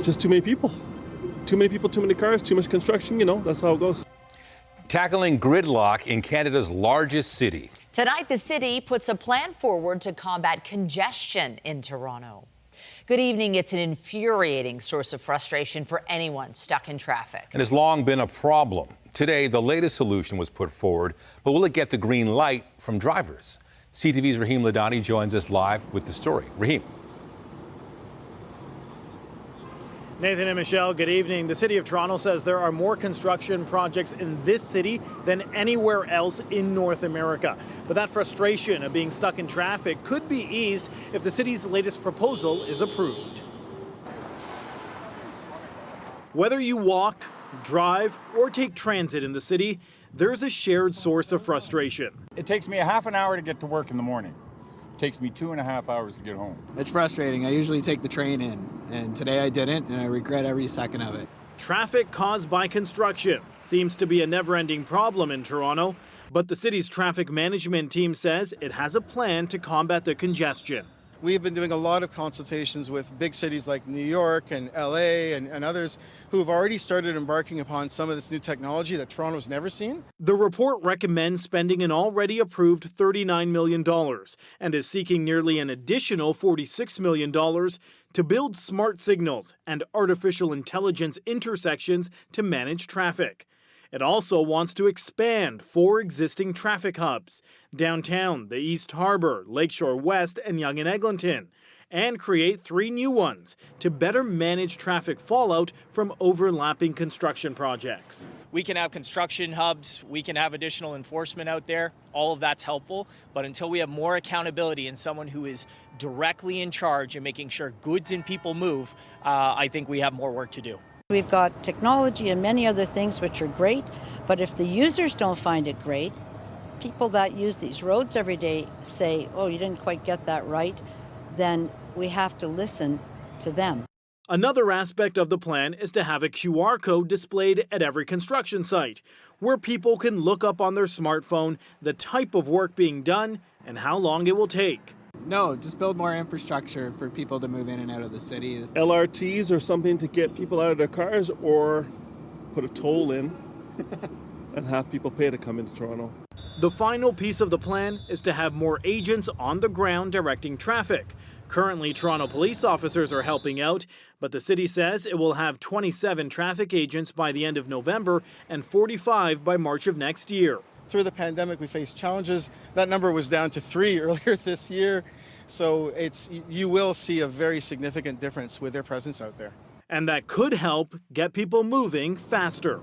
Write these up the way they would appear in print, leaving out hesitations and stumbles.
It's just too many people. Too many people, too many cars, too much construction, that's how it goes. Tackling gridlock in Canada's largest city. Tonight, the city puts a plan forward to combat congestion in Toronto. Good evening. It's an infuriating source of frustration for anyone stuck in traffic. And has long been a problem. Today, the latest solution was put forward, but will it get the green light from drivers? CTV's Rahim Ladani joins us live with the story. Rahim. Nathan and Michelle, good evening. The City of Toronto says there are more construction projects in this city than anywhere else in North America. But that frustration of being stuck in traffic could be eased if the city's latest proposal is approved. Whether you walk, drive, or take transit in the city, there's a shared source of frustration. It takes me a half an hour to get to work in the morning. It takes me 2.5 hours to get home. It's frustrating. I usually take the train in, and today I didn't, and I regret every second of it. Traffic caused by construction seems to be a never-ending problem in Toronto, but the city's traffic management team says it has a plan to combat the congestion. We've been doing a lot of consultations with big cities like New York and LA and others who have already started embarking upon some of this new technology that Toronto's never seen. The report recommends spending an already approved $39 million and is seeking nearly an additional $46 million to build smart signals and artificial intelligence intersections to manage traffic. It also wants to expand 4 existing traffic hubs, downtown, the East Harbour, Lakeshore West, and Yonge and Eglinton, and create 3 new ones to better manage traffic fallout from overlapping construction projects. We can have construction hubs, we can have additional enforcement out there, all of that's helpful, but until we have more accountability and someone who is directly in charge and making sure goods and people move, I think we have more work to do. We've got technology and many other things which are great, but if the users don't find it great, people that use these roads every day say, oh, you didn't quite get that right, then we have to listen to them. Another aspect of the plan is to have a QR code displayed at every construction site, where people can look up on their smartphone the type of work being done and how long it will take. No, just build more infrastructure for people to move in and out of the city. LRTs or something to get people out of their cars, or put a toll in and have people pay to come into Toronto. The final piece of the plan is to have more agents on the ground directing traffic. Currently, Toronto police officers are helping out, but the city says it will have 27 traffic agents by the end of November and 45 by March of next year. Through the pandemic, we faced challenges. That number was down to 3 earlier this year. So you will see a very significant difference with their presence out there. And that could help get people moving faster.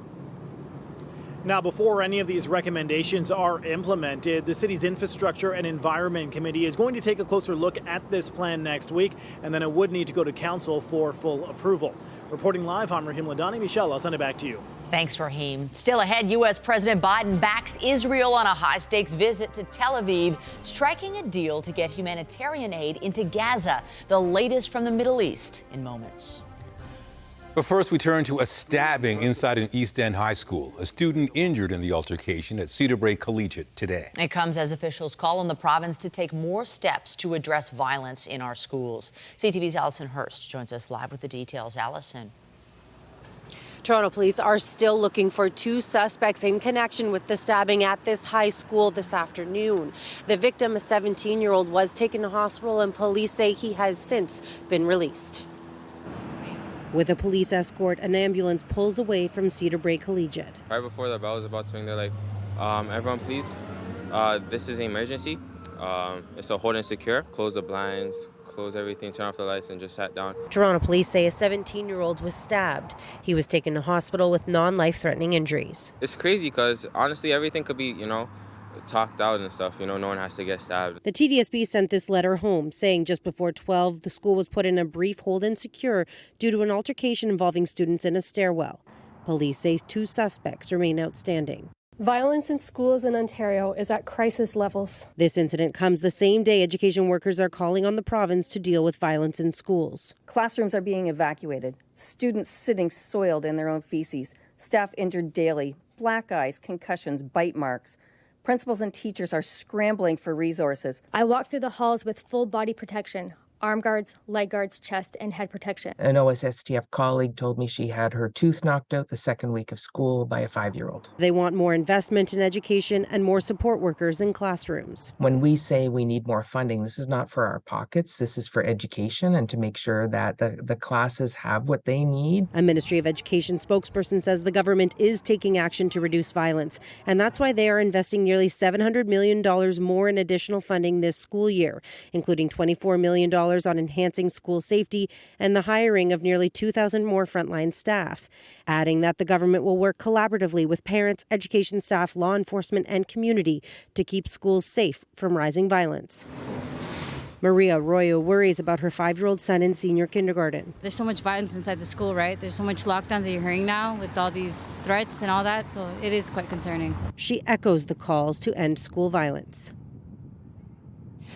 Now, before any of these recommendations are implemented, the city's Infrastructure and Environment Committee is going to take a closer look at this plan next week, and then it would need to go to council for full approval. Reporting live, I'm Rahim Ladani. Michelle, I'll send it back to you. Thanks, Rahim. Still ahead, U.S. President Biden backs Israel on a high-stakes visit to Tel Aviv, striking a deal to get humanitarian aid into Gaza. The latest from the Middle East in moments. But first, we turn to a stabbing inside an East End high school. A student injured in the altercation at Cedarbrae Collegiate today. It comes as officials call on the province to take more steps to address violence in our schools. CTV's Allison Hurst joins us live with the details. Allison. Toronto police are still looking for 2 suspects in connection with the stabbing at this high school this afternoon. The victim, a 17-year-old, was taken to hospital, and police say he has since been released. With a police escort, an ambulance pulls away from Cedarbrae Collegiate. Right before the bell was about to ring, they're like, everyone please, this is an emergency. It's a hold and secure. Close the blinds, close everything, turn off the lights, and just sat down. Toronto police say a 17-year-old was stabbed. He was taken to hospital with non-life-threatening injuries. It's crazy because honestly, everything could be, talked out and stuff. No one has to get stabbed. The TDSB sent this letter home saying just before 12, the school was put in a brief hold and secure due to an altercation involving students in a stairwell. Police say 2 suspects remain outstanding. Violence in schools in Ontario is at crisis levels. This incident comes the same day education workers are calling on the province to deal with violence in schools. Classrooms are being evacuated, students sitting soiled in their own feces, staff injured daily, black eyes, concussions, bite marks. Principals and teachers are scrambling for resources. I walk through the halls with full body protection, arm guards, leg guards, chest, and head protection. An OSSTF colleague told me she had her tooth knocked out the second week of school by a 5-year-old. They want more investment in education and more support workers in classrooms. When we say we need more funding, this is not for our pockets. This is for education and to make sure that the classes have what they need. A Ministry of Education spokesperson says the government is taking action to reduce violence, and that's why they are investing nearly $700 million more in additional funding this school year, including $24 million on enhancing school safety and the hiring of nearly 2,000 more frontline staff, adding that the government will work collaboratively with parents, education staff, law enforcement, and community to keep schools safe from rising violence. Maria Arroyo worries about her 5-year-old son in senior kindergarten. There's so much violence inside the school, right? There's so much lockdowns that you're hearing now with all these threats and all that, so it is quite concerning. She echoes the calls to end school violence.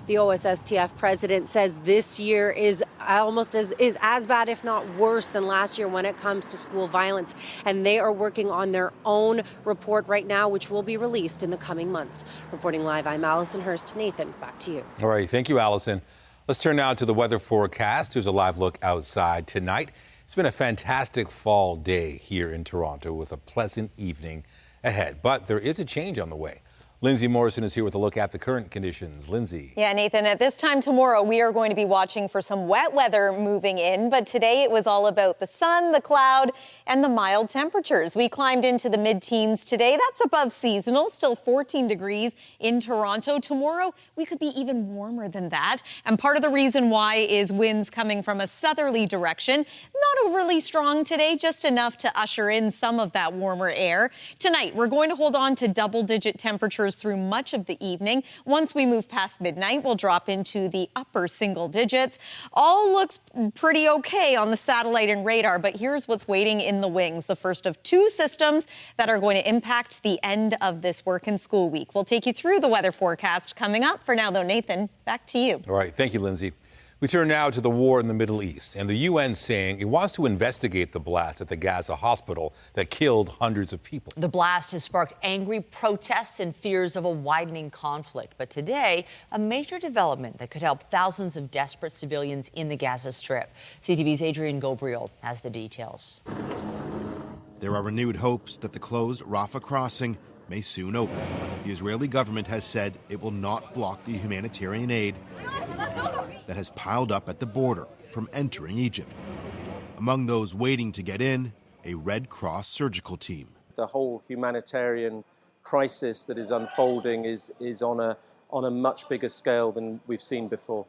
The OSSTF president says this year is as bad, if not worse, than last year when it comes to school violence. And they are working on their own report right now, which will be released in the coming months. Reporting live, I'm Allison Hurst. Nathan, back to you. All right. Thank you, Allison. Let's turn now to the weather forecast. Here's a live look outside tonight. It's been a fantastic fall day here in Toronto with a pleasant evening ahead. But there is a change on the way. Lindsay Morrison is here with a look at the current conditions. Lindsay. Yeah, Nathan, at this time tomorrow, we are going to be watching for some wet weather moving in. But today it was all about the sun, the cloud, and the mild temperatures. We climbed into the mid-teens today. That's above seasonal, still 14 degrees in Toronto. Tomorrow, we could be even warmer than that. And part of the reason why is winds coming from a southerly direction. Not overly strong today, just enough to usher in some of that warmer air. Tonight, we're going to hold on to double-digit temperatures through much of the evening. Once we move past midnight, we'll drop into the upper single digits. All looks pretty okay on the satellite and radar, but here's what's waiting in the wings. The first of two systems that are going to impact the end of this work and school week. We'll take you through the weather forecast coming up. For now, though, Nathan, back to you. All right. Thank you, Lindsay. We turn now to the war in the Middle East, and the UN saying it wants to investigate the blast at the Gaza hospital that killed hundreds of people. The blast has sparked angry protests and fears of a widening conflict. But today, a major development that could help thousands of desperate civilians in the Gaza Strip. CTV's Adrian Gabriel has the details. There are renewed hopes that the closed Rafah crossing may soon open. The Israeli government has said it will not block the humanitarian aid that has piled up at the border from entering Egypt. Among those waiting to get in, a Red Cross surgical team. The whole humanitarian crisis that is unfolding is on a much bigger scale than we've seen before.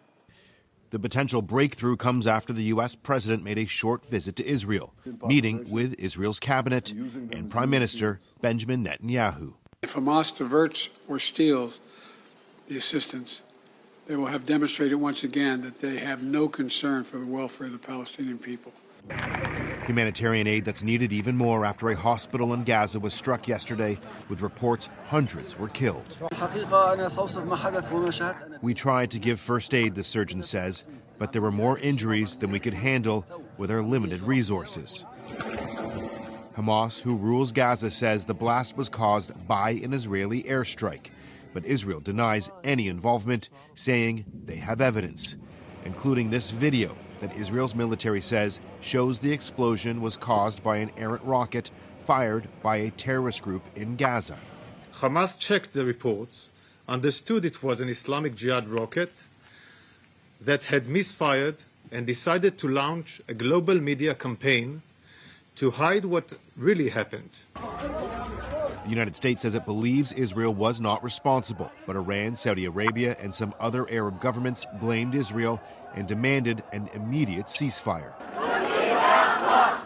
The potential breakthrough comes after the U.S. president made a short visit to Israel, meeting with Israel's cabinet and Prime Minister Benjamin Netanyahu. If Hamas diverts or steals the assistance, they will have demonstrated once again that they have no concern for the welfare of the Palestinian people. Humanitarian aid that's needed even more after a hospital in Gaza was struck yesterday, with reports hundreds were killed. We tried to give first aid, the surgeon says, but there were more injuries than we could handle with our limited resources. Hamas, who rules Gaza, says the blast was caused by an Israeli airstrike. But Israel denies any involvement, saying they have evidence, including this video that Israel's military says shows the explosion was caused by an errant rocket fired by a terrorist group in Gaza. Hamas checked the reports, understood it was an Islamic Jihad rocket that had misfired, and decided to launch a global media campaign to hide what really happened. The United States says it believes Israel was not responsible, but Iran, Saudi Arabia, and some other Arab governments blamed Israel and demanded an immediate ceasefire.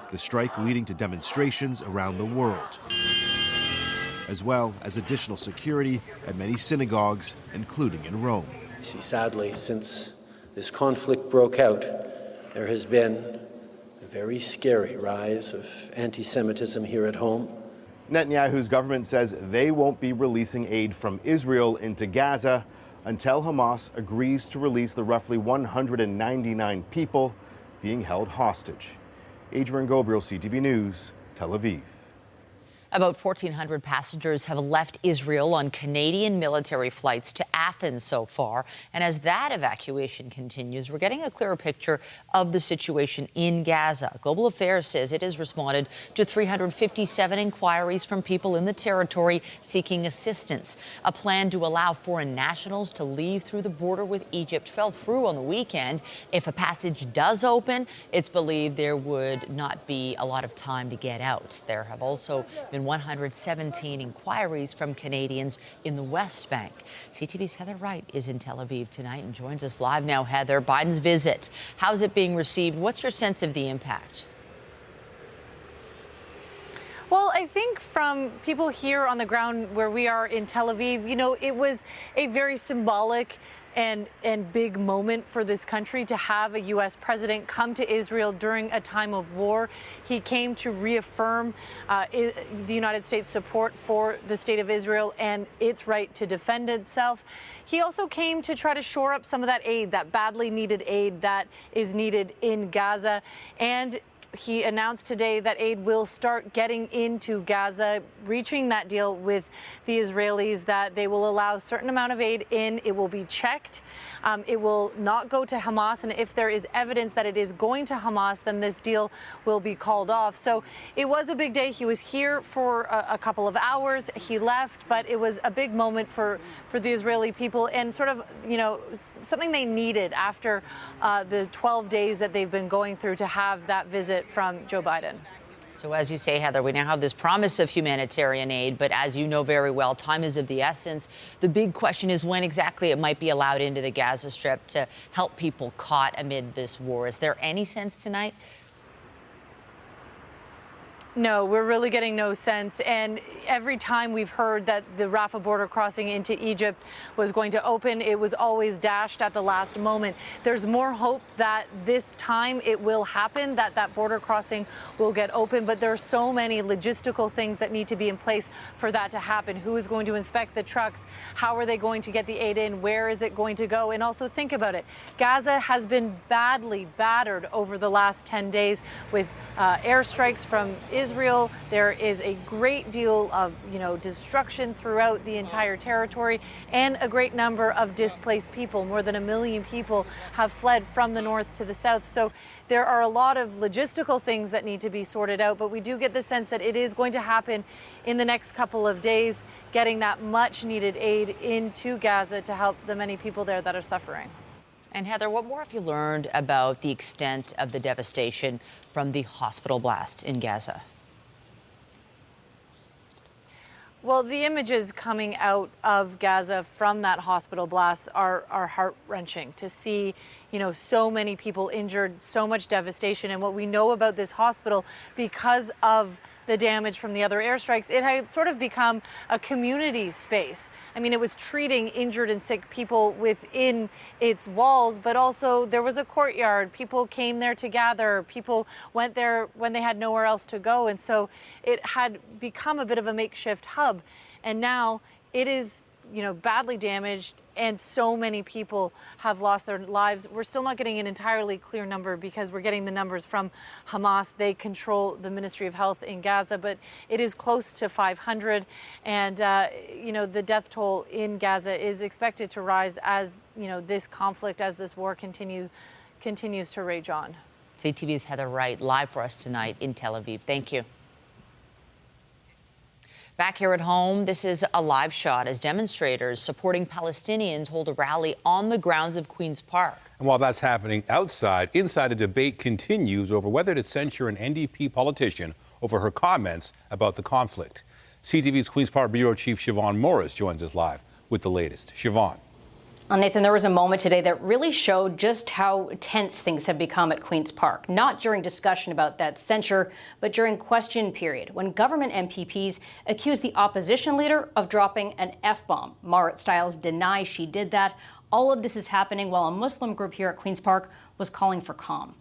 The strike leading to demonstrations around the world, as well as additional security at many synagogues, including in Rome. See, sadly, since this conflict broke out, there has been a very scary rise of anti-Semitism here at home. Netanyahu's government says they won't be releasing aid from Israel into Gaza until Hamas agrees to release the roughly 199 people being held hostage. Adrian Gabriel, CTV News, Tel Aviv. About 1,400 passengers have left Israel on Canadian military flights to Athens so far. And as that evacuation continues, we're getting a clearer picture of the situation in Gaza. Global Affairs says it has responded to 357 inquiries from people in the territory seeking assistance. A plan to allow foreign nationals to leave through the border with Egypt fell through on the weekend. If a passage does open, it's believed there would not be a lot of time to get out. There have also been 117 inquiries from Canadians in the West Bank. CTV's Heather Wright is in Tel Aviv tonight and joins us live now. Heather, Biden's visit, how's it being received? What's your sense of the impact? Well, I think from people here on the ground where we are in Tel Aviv, you know, it was a very symbolic and big moment for this country to have a U.S. president come to Israel during a time of war. He came to reaffirm the United States' support for the state of Israel and its right to defend itself. He also came to try to shore up some of that aid, that badly needed aid that is needed in Gaza. And he announced today that aid will start getting into Gaza, reaching that deal with the Israelis that they will allow a certain amount of aid in. It will be checked. It will not go to Hamas. And if there is evidence that it is going to Hamas, then this deal will be called off. So it was a big day. He was here for a couple of hours. He left, but it was a big moment for the Israeli people and sort of, you know, something they needed after the 12 days that they've been going through to have that visit from Joe Biden. So as you say, Heather, we now have this promise of humanitarian aid, but as you know very well, time is of the essence. The big question is when exactly it might be allowed into the Gaza Strip to help people caught amid this war. Is there any sense tonight? No, we're really getting no sense. And every time we've heard that the Rafah border crossing into Egypt was going to open, it was always dashed at the last moment. There's more hope that this time it will happen, that that border crossing will get open. But there are so many logistical things that need to be in place for that to happen. Who is going to inspect the trucks? How are they going to get the aid in? Where is it going to go? And also think about it. Gaza has been badly battered over the last 10 days with airstrikes from Israel. There is a great deal of, destruction throughout the entire territory and a great number of displaced people. More than 1 million people have fled from the north to the south. So there are a lot of logistical things that need to be sorted out, but we do get the sense that it is going to happen in the next couple of days, getting that much needed aid into Gaza to help the many people there that are suffering. And Heather, what more have you learned about the extent of the devastation from the hospital blast in Gaza? Well, the images coming out of Gaza from that hospital blast are heart-wrenching to see, so many people injured, so much devastation. And what we know about this hospital, because of the damage from the other airstrikes, it had sort of become a community space. I mean, it was treating injured and sick people within its walls, but also there was a courtyard. People came there to gather. People went there when they had nowhere else to go. And so it had become a bit of a makeshift hub. And now it is, badly damaged, and so many people have lost their lives. We're still not getting an entirely clear number because we're getting the numbers from Hamas. They control the Ministry of Health in Gaza, but it is close to 500. And, the death toll in Gaza is expected to rise as, this conflict, as this war continues to rage on. CTV's Heather Wright live for us tonight in Tel Aviv. Thank you. Back here at home, this is a live shot as demonstrators supporting Palestinians hold a rally on the grounds of Queen's Park. And while that's happening outside, inside a debate continues over whether to censure an NDP politician over her comments about the conflict. CTV's Queen's Park Bureau Chief Siobhan Morris joins us live with the latest. Siobhan. Nathan, there was a moment today that really showed just how tense things have become at Queen's Park, not during discussion about that censure, but during question period, when government MPPs accused the opposition leader of dropping an F-bomb. Marit Stiles denies she did that. All of this is happening while a Muslim group here at Queen's Park was calling for calm.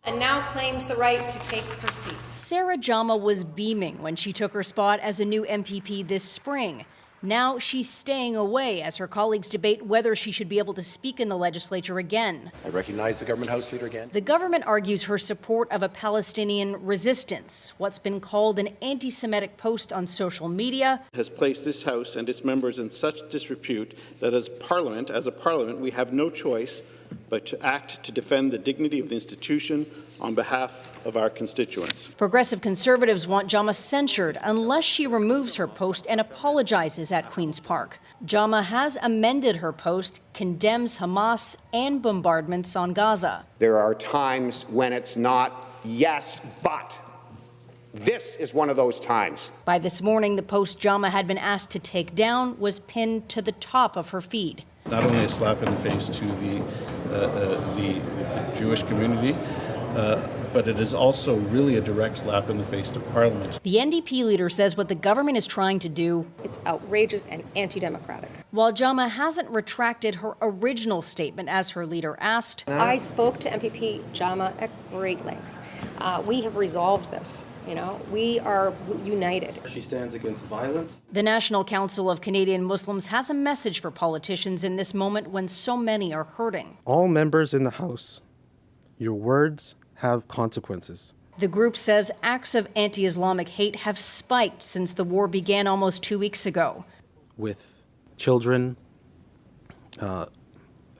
And now claims the right to take her seat. Sarah Jama was beaming when she took her spot as a new MPP this spring. Now she's staying away as her colleagues debate whether she should be able to speak in the legislature again. I recognize the government House Leader again. The government argues her support of a Palestinian resistance, what's been called an anti-Semitic post on social media, has placed this House and its members in such disrepute that as a Parliament, we have no choice but to act to defend the dignity of the institution on behalf of our constituents. Progressive Conservatives want Jama censured unless she removes her post and apologizes at Queen's Park. Jama has amended her post, condemns Hamas and bombardments on Gaza. There are times when it's not yes, but. This is one of those times. By this morning, the post Jama had been asked to take down was pinned to the top of her feed. Not only a slap in the face to the Jewish community, but it is also really a direct slap in the face to Parliament. The NDP leader says what the government is trying to do, It's outrageous and anti-democratic. while Jama hasn't retracted her original statement as her leader asked. I spoke to MPP Jama at great length. We have resolved this. We are united. She stands against violence. The National Council of Canadian Muslims has a message for politicians in this moment when so many are hurting. All members in the House, your words have consequences. The group says acts of anti-Islamic hate have spiked since the war began almost 2 weeks ago. With children,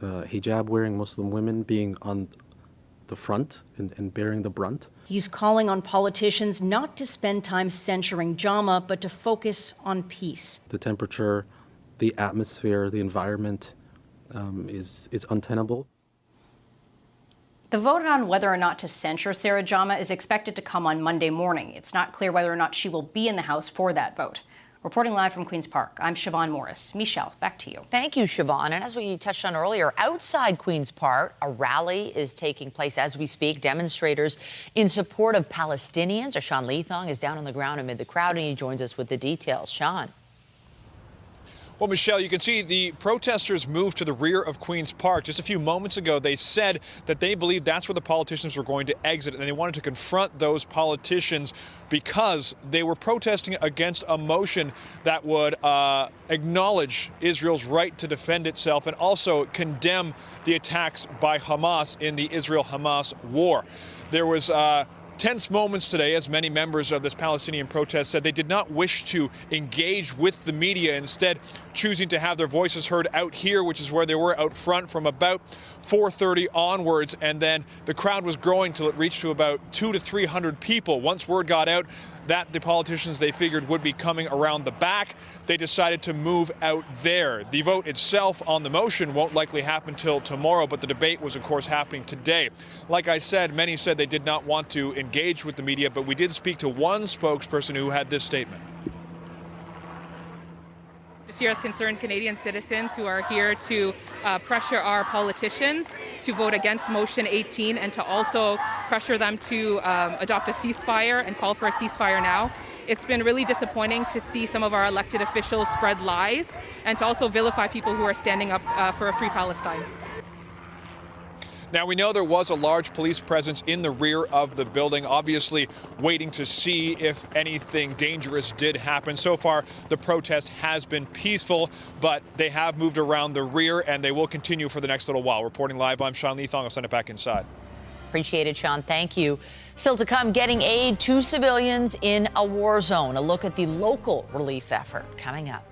hijab-wearing Muslim women being on the front and bearing the brunt. He's calling on politicians not to spend time censuring Jama, but to focus on peace. The temperature, the atmosphere, the environment is untenable. The vote on whether or not to censure Sarah Jama is expected to come on Monday morning. It's not clear whether or not she will be in the House for that vote. Reporting live from Queen's Park, I'm Siobhan Morris. Michelle, back to you. Thank you, Siobhan. And as we touched on earlier, outside Queen's Park, a rally is taking place as we speak. Demonstrators in support of Palestinians. Our Sean Leathong is down on the ground amid the crowd, and he joins us with the details. Sean. Well, Michelle, you can see the protesters moved to the rear of Queen's Park. Just a few moments ago, they said that they believed that's where the politicians were going to exit, and they wanted to confront those politicians because they were protesting against a motion that would acknowledge Israel's right to defend itself and also condemn the attacks by Hamas in the Israel-Hamas war. There was tense moments today as many members of this Palestinian protest said they did not wish to engage with the media, instead choosing to have their voices heard out here, which is where they were out front from about 4:30 onwards, and then the crowd was growing till it reached to about 200 to 300 people. Once word got out that the politicians they figured would be coming around the back, they decided to move out there. The vote itself on the motion won't likely happen till tomorrow, but the debate was, of course, happening today. Like I said, many said they did not want to engage with the media, but we did speak to one spokesperson who had this statement. Just here as concerned Canadian citizens who are here to pressure our politicians to vote against Motion 18 and to also pressure them to adopt a ceasefire and call for a ceasefire now. It's been really disappointing to see some of our elected officials spread lies and to also vilify people who are standing up for a free Palestine. Now, we know there was a large police presence in the rear of the building, obviously waiting to see if anything dangerous did happen. So far, the protest has been peaceful, but they have moved around the rear, and they will continue for the next little while. Reporting live, I'm Sean Leathong. I'll send it back inside. Appreciate it, Sean. Thank you. Still to come, getting aid to civilians in a war zone. A look at the local relief effort coming up.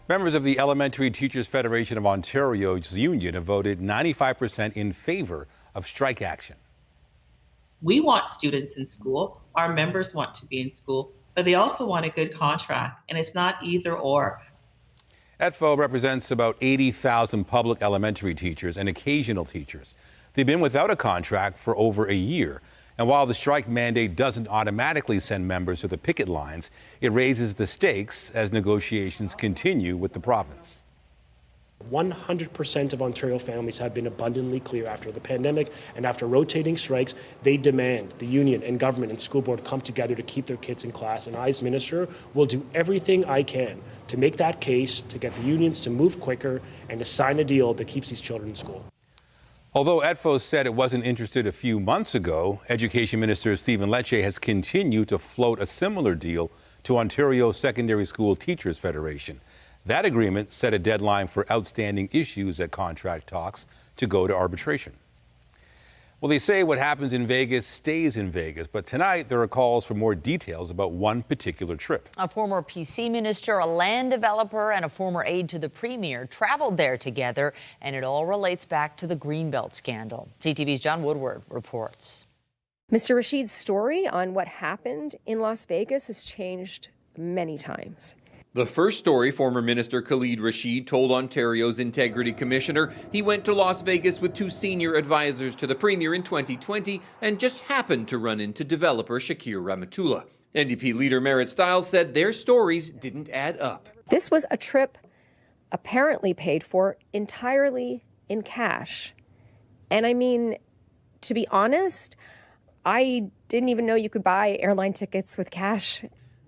Members of the Elementary Teachers Federation of Ontario's union have voted 95% in favor of strike action. We want students in school. Our members want to be in school, but they also want a good contract, and it's not either or. ETFO represents about 80,000 public elementary teachers and occasional teachers. They've been without a contract for over a year. And while the strike mandate doesn't automatically send members to the picket lines, it raises the stakes as negotiations continue with the province. 100% of Ontario families have been abundantly clear after the pandemic and after rotating strikes, they demand the union and government and school board come together to keep their kids in class. And I, as minister, will do everything I can to make that case, to get the unions to move quicker and to sign a deal that keeps these children in school. Although EDFO said it wasn't interested a few months ago, Education Minister Stephen Lecce has continued to float a similar deal to Ontario Secondary School Teachers Federation. That agreement set a deadline for outstanding issues at contract talks to go to arbitration. Well, they say what happens in Vegas stays in Vegas, but tonight there are calls for more details about one particular trip. A former PC minister, a land developer, and a former aide to the premier traveled there together, and it all relates back to the Greenbelt scandal. CTV's John Woodward reports. Mr. Rashid's story on what happened in Las Vegas has changed many times. The first story former Minister Khalid Rashid told Ontario's Integrity Commissioner he went to Las Vegas with two senior advisors to the Premier in 2020 and just happened to run into developer Shakir Rahmatullah. NDP leader Merritt Stiles said their stories didn't add up. This was a trip apparently paid for entirely in cash. And I mean, to be honest, I didn't even know you could buy airline tickets with cash.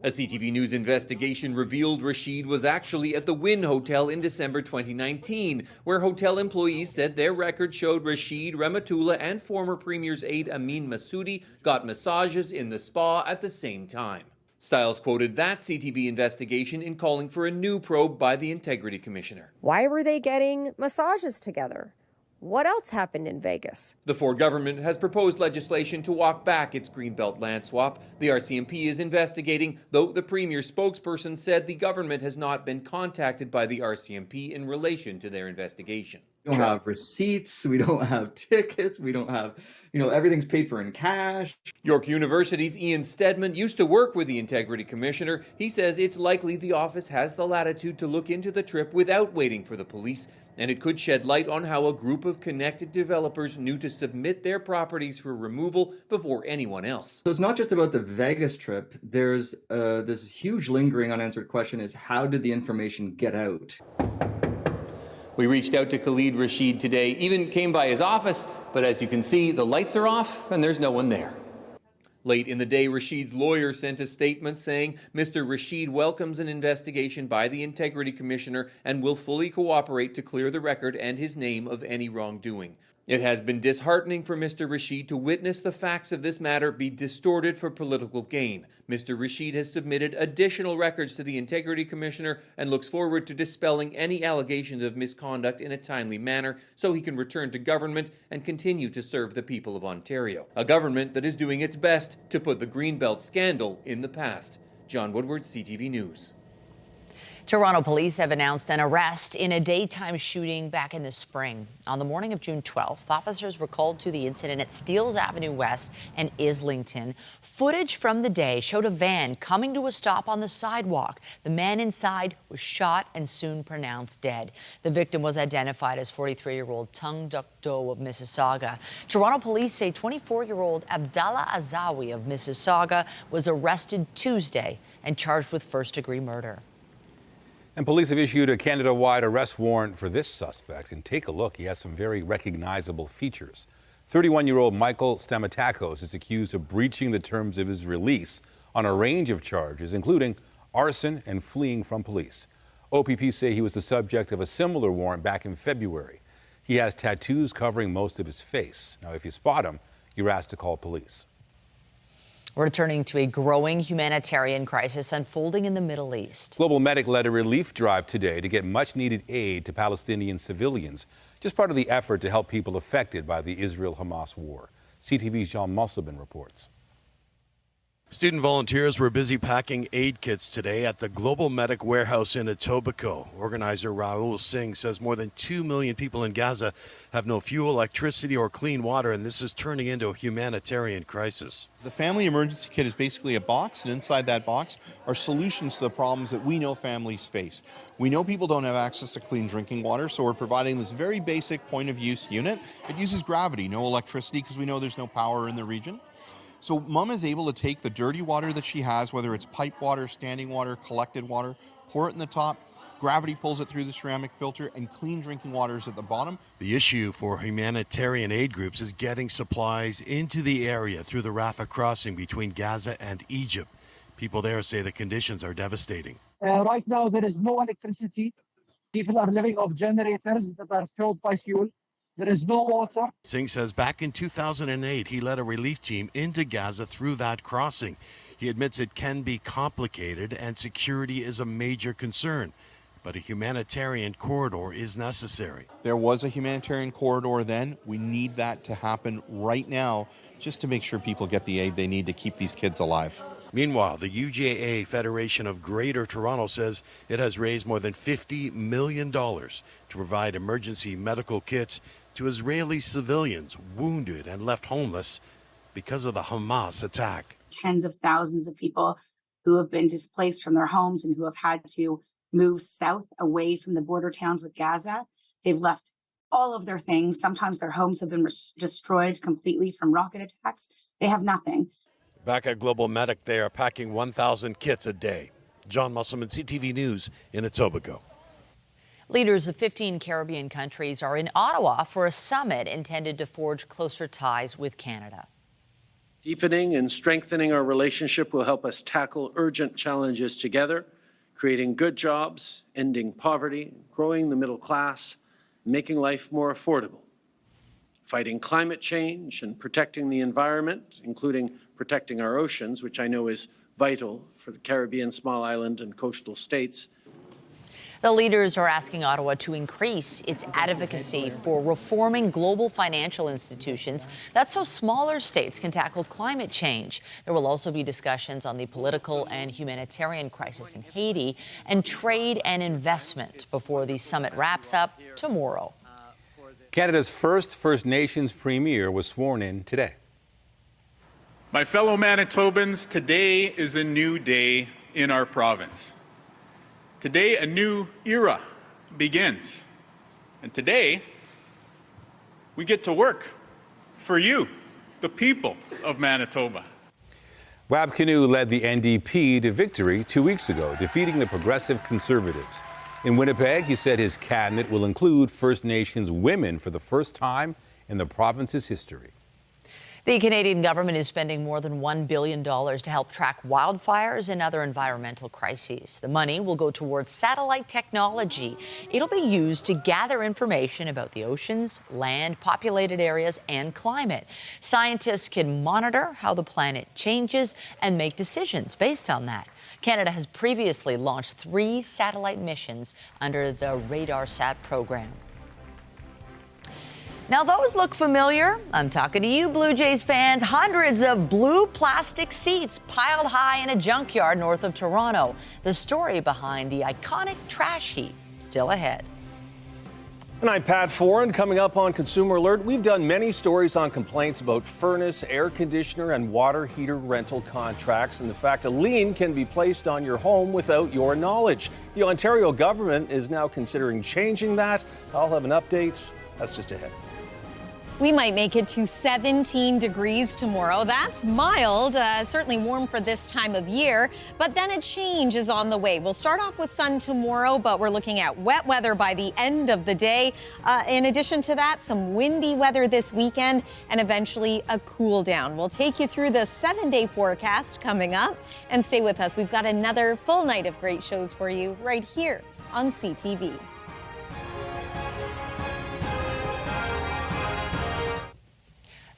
A CTV News investigation revealed Rashid was actually at the Wynn Hotel in December 2019, where hotel employees said their record showed Rashid, Rahmatullah, and former Premier's aide Amin Massoudi got massages in the spa at the same time. Stiles quoted that CTV investigation in calling for a new probe by the Integrity Commissioner. Why were they getting massages together? What else happened in Vegas? The Ford government has proposed legislation to walk back its Greenbelt land swap. The RCMP is investigating, though the Premier's spokesperson said the government has not been contacted by the RCMP in relation to their investigation. We don't have receipts, we don't have tickets, we don't have, everything's paid for in cash. York University's Ian Stedman used to work with the Integrity Commissioner. He says it's likely the office has the latitude to look into the trip without waiting for the police, and it could shed light on how a group of connected developers knew to submit their properties for removal before anyone else. So it's not just about the Vegas trip. There's this huge lingering unanswered question is how did the information get out? We reached out to Khalid Rashid today, even came by his office, but as you can see, the lights are off and there's no one there. Late in the day, Rashid's lawyer sent a statement saying Mr. Rashid welcomes an investigation by the Integrity Commissioner and will fully cooperate to clear the record and his name of any wrongdoing. It has been disheartening for Mr. Rashid to witness the facts of this matter be distorted for political gain. Mr. Rashid has submitted additional records to the Integrity Commissioner and looks forward to dispelling any allegations of misconduct in a timely manner so he can return to government and continue to serve the people of Ontario. A government that is doing its best to put the Greenbelt scandal in the past. John Woodward, CTV News. Toronto police have announced an arrest in a daytime shooting back in the spring. On the morning of June 12th, officers were called to the incident at Steeles Avenue West and Islington. Footage from the day showed a van coming to a stop on the sidewalk. The man inside was shot and soon pronounced dead. The victim was identified as 43-year-old Tung Duk Do of Mississauga. Toronto police say 24-year-old Abdallah Azawi of Mississauga was arrested Tuesday and charged with first-degree murder. And police have issued a Canada-wide arrest warrant for this suspect. And take a look, he has some very recognizable features. 31-year-old Michael Stamatakos is accused of breaching the terms of his release on a range of charges, including arson and fleeing from police. OPP say he was the subject of a similar warrant back in February. He has tattoos covering most of his face. Now, if you spot him, you're asked to call police. We're turning to a growing humanitarian crisis unfolding in the Middle East. Global Medic led a relief drive today to get much-needed aid to Palestinian civilians, just part of the effort to help people affected by the Israel-Hamas war. CTV's John Musselman reports. Student volunteers were busy packing aid kits today at the Global Medic warehouse in Etobicoke. Organizer Rahul Singh says more than 2 million people in Gaza have no fuel, electricity, or clean water, and this is turning into a humanitarian crisis. The family emergency kit is basically a box, and inside that box are solutions to the problems that we know families face. We know people don't have access to clean drinking water, so we're providing this very basic point-of-use unit. It uses gravity, no electricity, because we know there's no power in the region. So mom is able to take the dirty water that she has, whether it's pipe water, standing water, collected water, pour it in the top, gravity pulls it through the ceramic filter, and clean drinking water is at the bottom. The issue for humanitarian aid groups is getting supplies into the area through the Rafah crossing between Gaza and Egypt. People there say the conditions are devastating. Right now there is no electricity. People are living off generators that are filled by fuel. There is no water. Singh says back in 2008, he led a relief team into Gaza through that crossing. He admits it can be complicated and security is a major concern, but a humanitarian corridor is necessary. There was a humanitarian corridor then. We need that to happen right now just to make sure people get the aid they need to keep these kids alive. Meanwhile, the UJA Federation of Greater Toronto says it has raised more than $50 million to provide emergency medical kits to Israeli civilians wounded and left homeless because of the Hamas attack. Tens of thousands of people who have been displaced from their homes and who have had to move south away from the border towns with Gaza. They've left all of their things. Sometimes their homes have been destroyed completely from rocket attacks. They have nothing. Back at Global Medic, they are packing 1,000 kits a day. John Musselman, CTV News in Etobicoke. Leaders of 15 Caribbean countries are in Ottawa for a summit intended to forge closer ties with Canada. Deepening and strengthening our relationship will help us tackle urgent challenges together, creating good jobs, ending poverty, growing the middle class, making life more affordable, fighting climate change and protecting the environment, including protecting our oceans, which I know is vital for the Caribbean, small island, and coastal states. The leaders are asking Ottawa to increase its advocacy for reforming global financial institutions. That's so smaller states can tackle climate change. There will also be discussions on the political and humanitarian crisis in Haiti and trade and investment before the summit wraps up tomorrow. Canada's first First Nations premier was sworn in today. My fellow Manitobans, today is a new day in our province. Today, a new era begins. And today, we get to work for you, the people of Manitoba. Wab Kinew led the NDP to victory 2 weeks ago, defeating the Progressive Conservatives. In Winnipeg, he said his cabinet will include First Nations women for the first time in the province's history. The Canadian government is spending more than $1 billion to help track wildfires and other environmental crises. The money will go towards satellite technology. It'll be used to gather information about the oceans, land, populated areas, and climate. Scientists can monitor how the planet changes and make decisions based on that. Canada has previously launched 3 satellite missions under the RadarSat program. Now, those look familiar. I'm talking to you, Blue Jays fans. Hundreds of blue plastic seats piled high in a junkyard north of Toronto. The story behind the iconic trash heap still ahead. And I'm Pat Foran. Coming up on Consumer Alert, we've done many stories on complaints about furnace, air conditioner, and water heater rental contracts and the fact a lien can be placed on your home without your knowledge. The Ontario government is now considering changing that. I'll have an update. That's just ahead. We might make it to 17 degrees tomorrow. That's mild, certainly warm for this time of year, but then a change is on the way. We'll start off with sun tomorrow, but we're looking at wet weather by the end of the day. In addition to that, some windy weather this weekend and eventually a cool down. We'll take you through the 7-day forecast coming up, and stay with us. We've got another full night of great shows for you right here on CTV.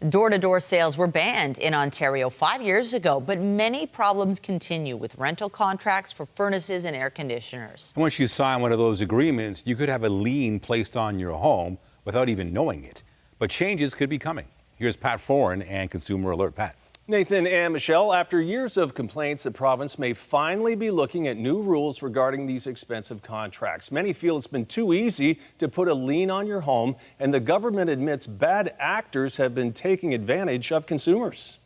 Door-to-door sales were banned in Ontario 5 years ago, but many problems continue with rental contracts for furnaces and air conditioners. Once you sign one of those agreements, you could have a lien placed on your home without even knowing it. But changes could be coming. Here's Pat Foran and Consumer Alert. Pat. Nathan and Michelle, after years of complaints, the province may finally be looking at new rules regarding these expensive contracts. Many feel it's been too easy to put a lien on your home, and the government admits bad actors have been taking advantage of consumers.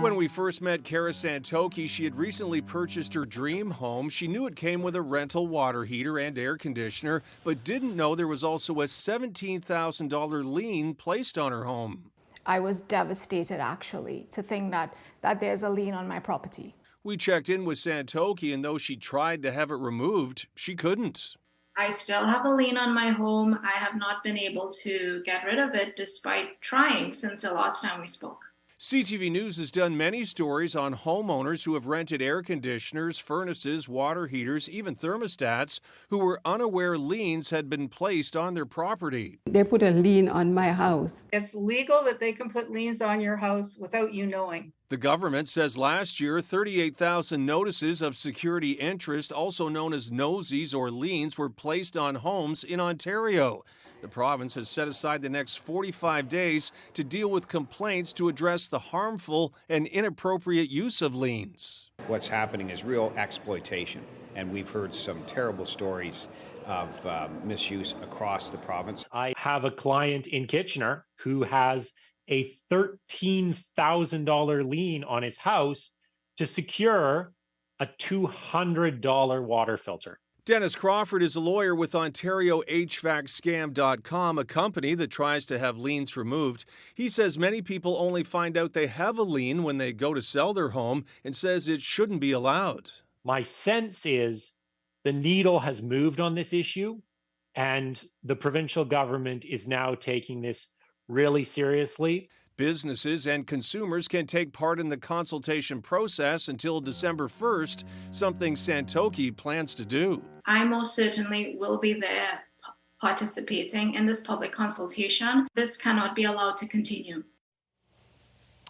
When we first met Kara Santoki, she had recently purchased her dream home. She knew it came with a rental water heater and air conditioner, but didn't know there was also a $17,000 lien placed on her home. I was devastated, actually, to think that there's a lien on my property. We checked in with Santoki, and though she tried to have it removed, she couldn't. I still have a lien on my home. I have not been able to get rid of it despite trying since the last time we spoke. CTV News has done many stories on homeowners who have rented air conditioners, furnaces, water heaters, even thermostats, who were unaware liens had been placed on their property. They put a lien on my house. It's legal that they can put liens on your house without you knowing. The government says last year, 38,000 notices of security interest, also known as nosies or liens, were placed on homes in Ontario. The province has set aside the next 45 days to deal with complaints to address the harmful and inappropriate use of liens. What's happening is real exploitation, and we've heard some terrible stories of misuse across the province. I have a client in Kitchener who has a $13,000 lien on his house to secure a $200 water filter. Dennis Crawford is a lawyer with OntarioHVACScam.com, a company that tries to have liens removed. He says many people only find out they have a lien when they go to sell their home and says it shouldn't be allowed. My sense is the needle has moved on this issue, and the provincial government is now taking this really seriously. Businesses and consumers can take part in the consultation process until December 1st, something Santoki plans to do. I most certainly will be there participating in this public consultation. This cannot be allowed to continue.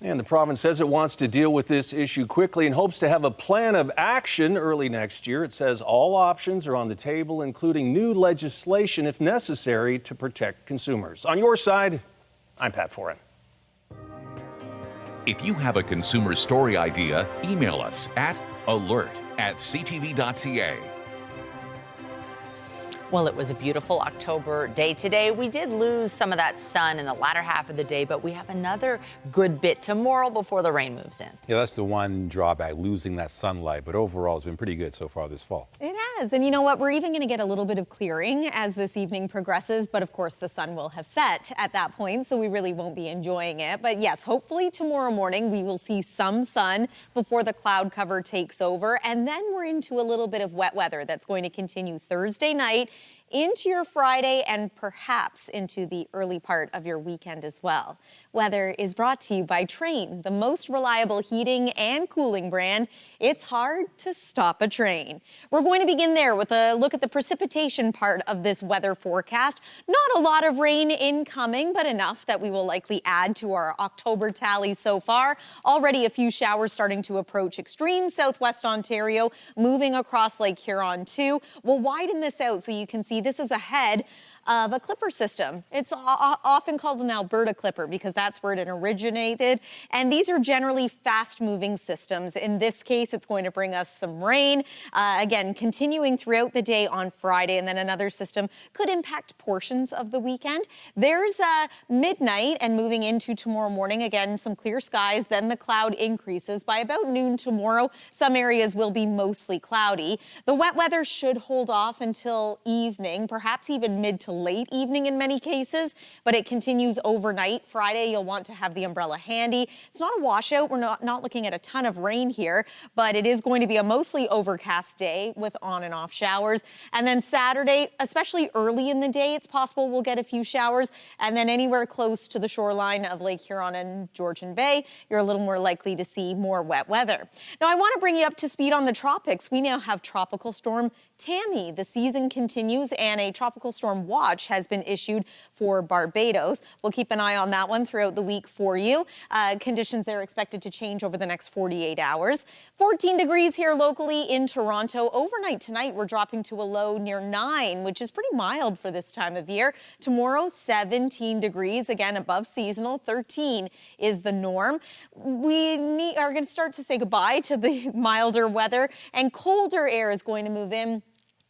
And the province says it wants to deal with this issue quickly and hopes to have a plan of action early next year. It says all options are on the table, including new legislation if necessary to protect consumers. On your side, I'm Pat Foran. If you have a consumer story idea, email us at alert@ctv.ca. Well, it was a beautiful October day today. We did lose some of that sun in the latter half of the day, but we have another good bit tomorrow before the rain moves in. Yeah, that's the one drawback, losing that sunlight. But overall, it's been pretty good so far this fall. It has. And you know what? We're even going to get a little bit of clearing as this evening progresses. But of course, the sun will have set at that point, so we really won't be enjoying it. But yes, hopefully tomorrow morning we will see some sun before the cloud cover takes over. And then we're into a little bit of wet weather that's going to continue Thursday night into your Friday and perhaps into the early part of your weekend as well. Weather is brought to you by Trane, the most reliable heating and cooling brand. It's hard to stop a train. We're going to begin there with a look at the precipitation part of this weather forecast. Not a lot of rain incoming, but enough that we will likely add to our October tally so far. Already a few showers starting to approach extreme southwest Ontario, moving across Lake Huron too. We'll widen this out so you can see this is ahead of a clipper system. It's often called an Alberta clipper because that's where it originated. And these are generally fast-moving systems. In this case, it's going to bring us some rain. Again, continuing throughout the day on Friday, and then another system could impact portions of the weekend. There's midnight and moving into tomorrow morning. Again, some clear skies, then the cloud increases. By about noon tomorrow, some areas will be mostly cloudy. The wet weather should hold off until evening, perhaps even mid to late evening in many cases, but it continues overnight. Friday, you'll want to have the umbrella handy. It's not a washout. We're not looking at a ton of rain here, but it is going to be a mostly overcast day with on and off showers. And then Saturday, especially early in the day, it's possible we'll get a few showers. And then anywhere close to the shoreline of Lake Huron and Georgian Bay, you're a little more likely to see more wet weather. Now, I want to bring you up to speed on the tropics. We now have Tropical Storm Tammy. The season continues and a tropical storm watch has been issued for Barbados. We'll keep an eye on that one throughout the week for you. Conditions there are expected to change over the next 48 hours. 14 degrees here locally in Toronto. Overnight tonight, we're dropping to a low near 9, which is pretty mild for this time of year. Tomorrow, 17 degrees, again above seasonal. 13 is the norm. We are going to start to say goodbye to the milder weather, and colder air is going to move in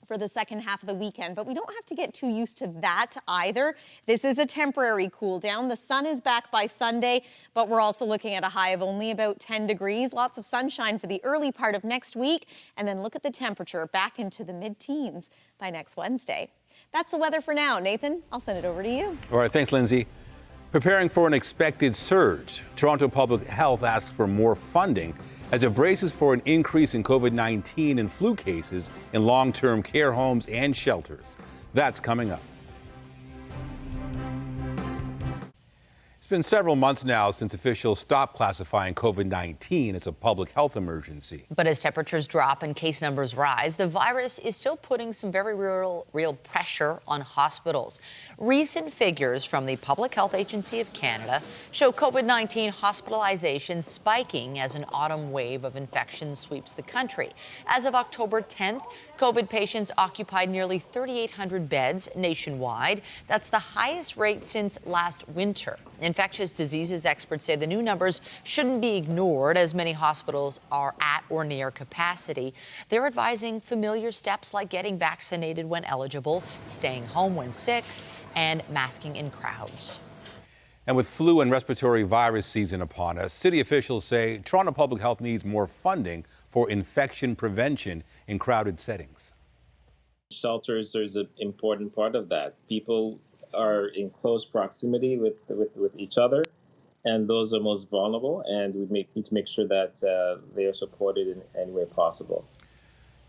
for the second half of the weekend, but we don't have to get too used to that either. This is a temporary cool down. The sun is back by Sunday, but we're also looking at a high of only about 10 degrees. Lots of sunshine for the early part of next week, and then look at the temperature back into the mid-teens by next Wednesday. That's the weather for now. Nathan, I'll send it over to you. All right, thanks, Lindsay. Preparing for an expected surge, Toronto Public Health asks for more funding as it braces for an increase in COVID-19 and flu cases in long-term care homes and shelters. That's coming up. It's been several months now since officials stopped classifying COVID-19 as a public health emergency. But as temperatures drop and case numbers rise, the virus is still putting some very real pressure on hospitals. Recent figures from the Public Health Agency of Canada show COVID-19 hospitalizations spiking as an autumn wave of infections sweeps the country. As of October 10th, COVID patients occupied nearly 3,800 beds nationwide. That's the highest rate since last winter. Infectious diseases experts say the new numbers shouldn't be ignored as many hospitals are at or near capacity. They're advising familiar steps like getting vaccinated when eligible, staying home when sick, and masking in crowds. And with flu and respiratory virus season upon us, city officials say Toronto Public Health needs more funding for infection prevention in crowded settings. Shelters, there's an important part of that. People are in close proximity with each other, and those are most vulnerable, and we need to make sure that they are supported in any way possible.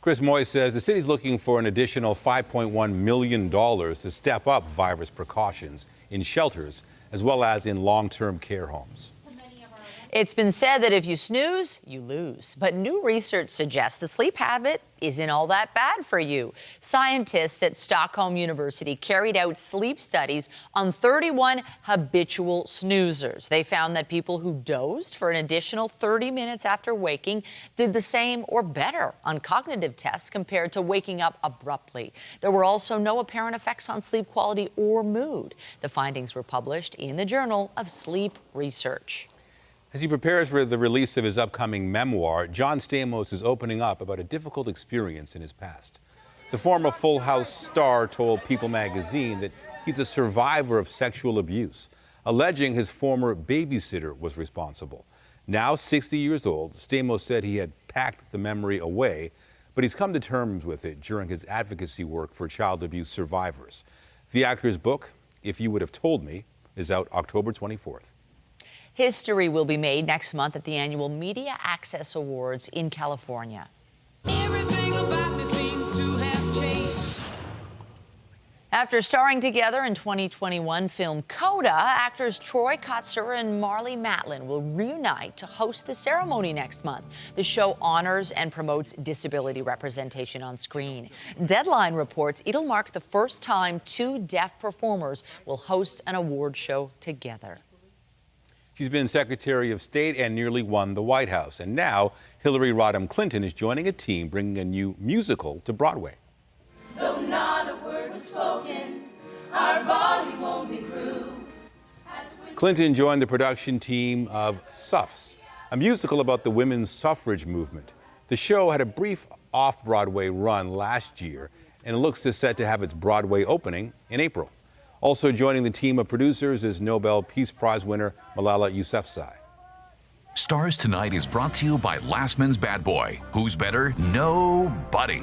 Chris Moy says the city's looking for an additional $5.1 million to step up virus precautions in shelters as well as in long-term care homes. It's been said that if you snooze, you lose. But new research suggests the sleep habit isn't all that bad for you. Scientists at Stockholm University carried out sleep studies on 31 habitual snoozers. They found that people who dozed for an additional 30 minutes after waking did the same or better on cognitive tests compared to waking up abruptly. There were also no apparent effects on sleep quality or mood. The findings were published in the Journal of Sleep Research. As he prepares for the release of his upcoming memoir, John Stamos is opening up about a difficult experience in his past. The former Full House star told People magazine that he's a survivor of sexual abuse, alleging his former babysitter was responsible. Now 60 years old, Stamos said he had packed the memory away, but he's come to terms with it during his advocacy work for child abuse survivors. The actor's book, If You Would Have Told Me, is out October 24th. History will be made next month at the annual Media Access Awards in California. Everything about me seems to have changed. After starring together in 2021 film Coda, actors Troy Kotsur and Marlee Matlin will reunite to host the ceremony next month. The show honors and promotes disability representation on screen. Deadline reports it'll mark the first time two deaf performers will host an award show together. She's been Secretary of State and nearly won the White House. And now Hillary Rodham Clinton is joining a team bringing a new musical to Broadway. Though not a word was spoken, our volume only grew. Clinton joined the production team of Suffs, a musical about the women's suffrage movement. The show had a brief off-Broadway run last year, and it looks set to have its Broadway opening in April. Also joining the team of producers is Nobel Peace Prize winner Malala Yousafzai. Stars Tonight is brought to you by Lastman's Bad Boy. Who's better? Nobody.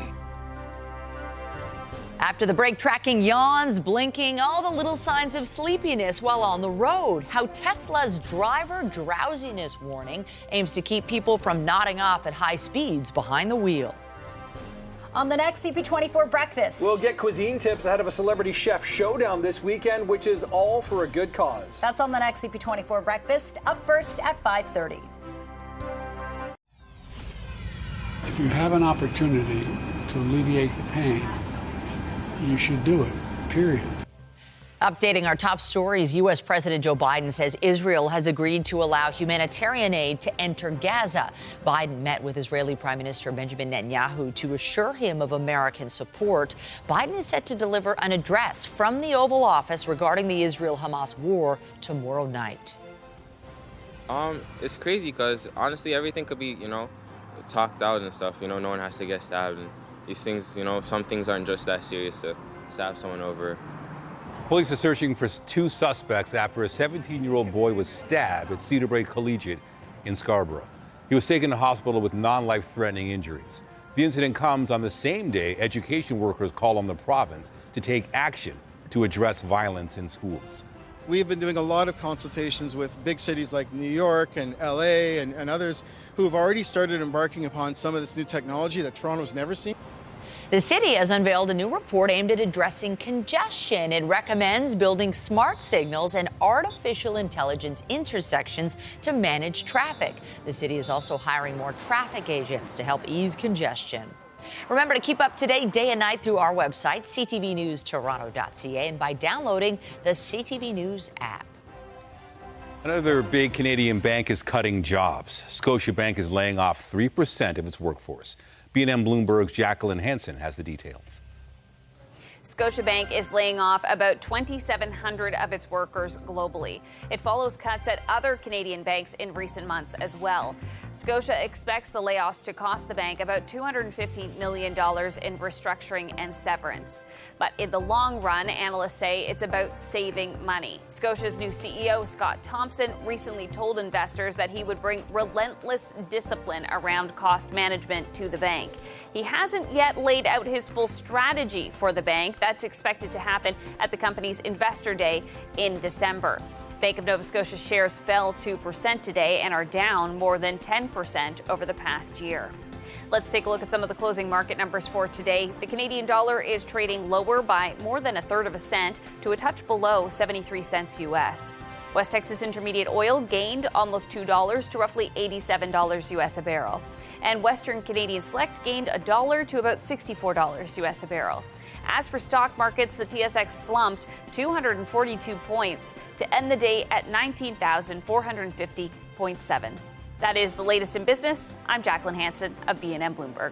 After the break, tracking yawns, blinking, all the little signs of sleepiness while on the road. How Tesla's driver drowsiness warning aims to keep people from nodding off at high speeds behind the wheel. On the next CP24 Breakfast, we'll get cuisine tips ahead of a celebrity chef showdown this weekend, which is all for a good cause. That's on the next CP24 Breakfast, up first at 5:30. If you have an opportunity to alleviate the pain, you should do it, period. Updating our top stories, U.S. President Joe Biden says Israel has agreed to allow humanitarian aid to enter Gaza. Biden met with Israeli Prime Minister Benjamin Netanyahu to assure him of American support. Biden is set to deliver an address from the Oval Office regarding the Israel-Hamas war tomorrow night. It's crazy because honestly, everything could be, talked out and stuff. No one has to get stabbed. And these things, some things aren't just that serious to stab someone over. Police are searching for two suspects after a 17-year-old boy was stabbed at Cedar Brae Collegiate in Scarborough. He was taken to hospital with non-life-threatening injuries. The incident comes on the same day education workers call on the province to take action to address violence in schools. We've been doing a lot of consultations with big cities like New York and LA and others who have already started embarking upon some of this new technology that Toronto's never seen. The city has unveiled a new report aimed at addressing congestion. It recommends building smart signals and artificial intelligence intersections to manage traffic. The city is also hiring more traffic agents to help ease congestion. Remember to keep up to date day and night through our website, ctvnewstoronto.ca, and by downloading the CTV News app. Another big Canadian bank is cutting jobs. Scotiabank is laying off 3% of its workforce. B&M Bloomberg's Jacqueline Hansen has the details. Scotiabank is laying off about 2,700 of its workers globally. It follows cuts at other Canadian banks in recent months as well. Scotia expects the layoffs to cost the bank about $250 million in restructuring and severance. But in the long run, analysts say it's about saving money. Scotia's new CEO, Scott Thompson, recently told investors that he would bring relentless discipline around cost management to the bank. He hasn't yet laid out his full strategy for the bank. That's expected to happen at the company's Investor Day in December. Bank of Nova Scotia shares fell 2% today and are down more than 10% over the past year. Let's take a look at some of the closing market numbers for today. The Canadian dollar is trading lower by more than 1/3 cent to a touch below 73 cents U.S. West Texas Intermediate oil gained almost $2 to roughly $87 U.S. a barrel. And Western Canadian Select gained $1 to about $64 U.S. a barrel. As for stock markets, the TSX slumped 242 points to end the day at 19,450.7. That is the latest in business. I'm Jacqueline Hansen of B&M Bloomberg.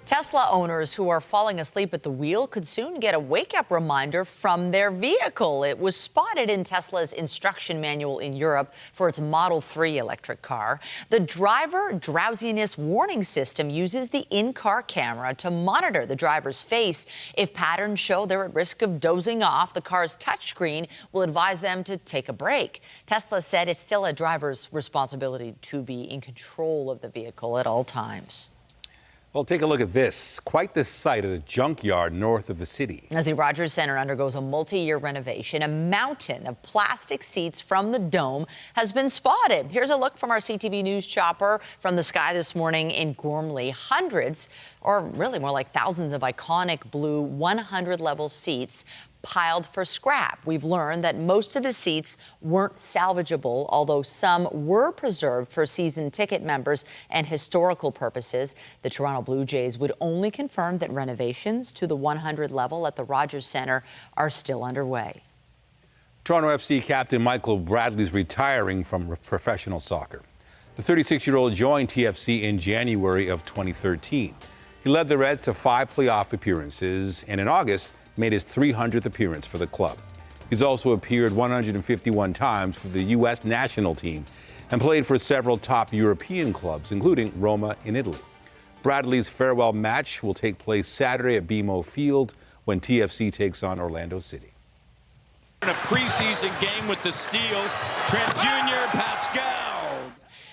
Tesla owners who are falling asleep at the wheel could soon get a wake-up reminder from their vehicle. It was spotted in Tesla's instruction manual in Europe for its Model 3 electric car. The driver drowsiness warning system uses the in-car camera to monitor the driver's face. If patterns show they're at risk of dozing off, the car's touchscreen will advise them to take a break. Tesla said it's still a driver's responsibility to be in control of the vehicle at all times. Well, take a look at this. Quite the sight of the junkyard north of the city. As the Rogers Centre undergoes a multi-year renovation, a mountain of plastic seats from the dome has been spotted. Here's a look from our CTV News chopper from the sky this morning in Gormley. Hundreds, or really more like thousands of iconic blue 100-level seats piled for scrap. We've learned that most of the seats weren't salvageable, although some were preserved for season ticket members and historical purposes. The Toronto Blue Jays would only confirm that renovations to the 100 level at the Rogers Centre are still underway. Toronto FC captain Michael Bradley is retiring from professional soccer. The 36-year-old joined TFC in January of 2013. He led the Reds to 5 playoff appearances, and in August, made his 300th appearance for the club. He's also appeared 151 times for the U.S. national team and played for several top European clubs, including Roma in Italy. Bradley's farewell match will take place Saturday at BMO Field when TFC takes on Orlando City. In a preseason game with the steal, Trent Jr., Pascal.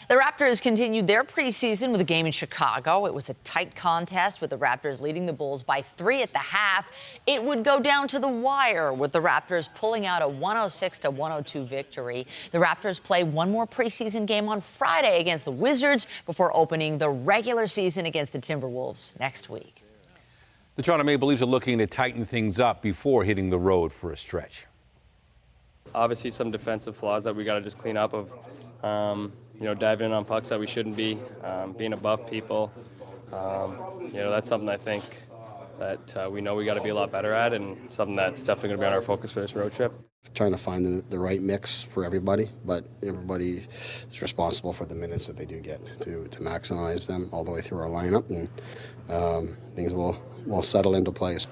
The Raptors continued their preseason with a game in Chicago. It was a tight contest with the Raptors leading the Bulls by 3 at the half. It would go down to the wire with the Raptors pulling out a 106-102 victory. The Raptors play one more preseason game on Friday against the Wizards before opening the regular season against the Timberwolves next week. The Toronto Maple Leafs are looking to tighten things up before hitting the road for a stretch. Obviously some defensive flaws that we got to just clean up of. Diving in on pucks that we shouldn't be, being above people. That's something I think that we know we got to be a lot better at, and something that's definitely going to be on our focus for this road trip. Trying to find the right mix for everybody, but everybody is responsible for the minutes that they do get to maximize them all the way through our lineup, and things will settle into place.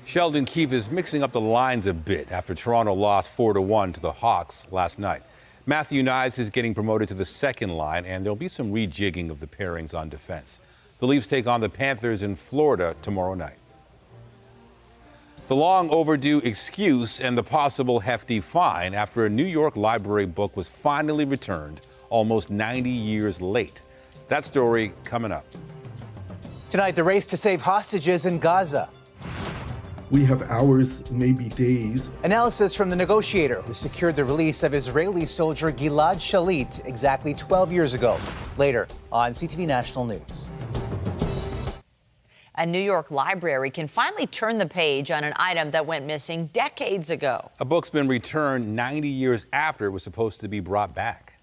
Sheldon Keefe is mixing up the lines a bit after Toronto lost 4-1 to the Hawks last night. Matthew Nyes is getting promoted to the second line, and there'll be some rejigging of the pairings on defense. The Leafs take on the Panthers in Florida tomorrow night. The long overdue excuse and the possible hefty fine after a New York library book was finally returned almost 90 years late. That story coming up. Tonight, the race to save hostages in Gaza. We have hours, maybe days. Analysis from the negotiator who secured the release of Israeli soldier Gilad Shalit exactly 12 years ago. Later on CTV National News. A New York library can finally turn the page on an item that went missing decades ago. A book's been returned 90 years after it was supposed to be brought back.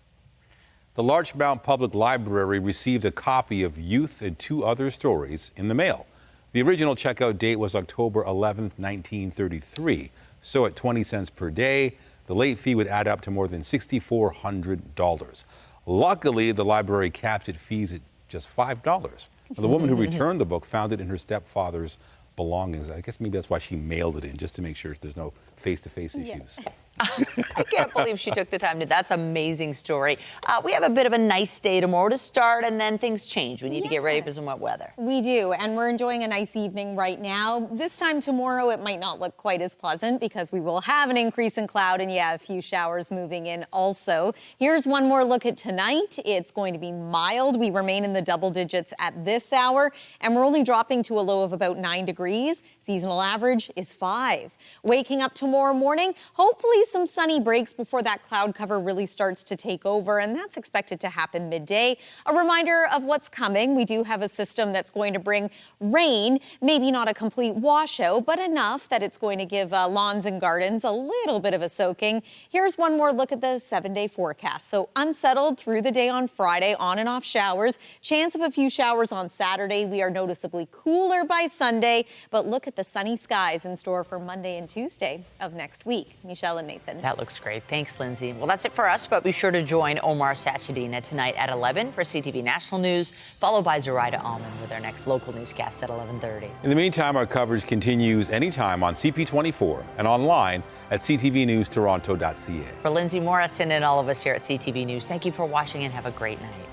The Larchmont Public Library received a copy of Youth and Two Other Stories in the mail. The original checkout date was October 11, 1933. So at 20 cents per day, the late fee would add up to more than $6,400. Luckily, the library capped its fees at just $5. The woman who returned the book found it in her stepfather's belongings. I guess maybe that's why she mailed it in, just to make sure there's no face-to-face issues. I can't believe she took the time to. That's an amazing story. We have a bit of a nice day tomorrow to start, and then things change. We need to get ready for some wet weather. We do, and we're enjoying a nice evening right now. This time tomorrow, it might not look quite as pleasant because we will have an increase in cloud and, a few showers moving in also. Here's one more look at tonight. It's going to be mild. We remain in the double digits at this hour, and we're only dropping to a low of about 9 degrees. Seasonal average is 5. Waking up tomorrow morning, hopefully some sunny breaks before that cloud cover really starts to take over, and that's expected to happen midday. A reminder of what's coming. We do have a system that's going to bring rain, maybe not a complete washout, but enough that it's going to give lawns and gardens a little bit of a soaking. Here's one more look at the 7-day forecast. So unsettled through the day on Friday, on and off showers. Chance of a few showers on Saturday. We are noticeably cooler by Sunday, but look at the sunny skies in store for Monday and Tuesday of next week. Michelle and Nathan. That looks great. Thanks, Lindsay. Well, that's it for us, but be sure to join Omar Sachedina tonight at 11 for CTV National News, followed by Zoraida Alman with our next local newscast at 11:30. In the meantime, our coverage continues anytime on CP24 and online at ctvnewstoronto.ca. For Lindsay Morrison and all of us here at CTV News, thank you for watching and have a great night.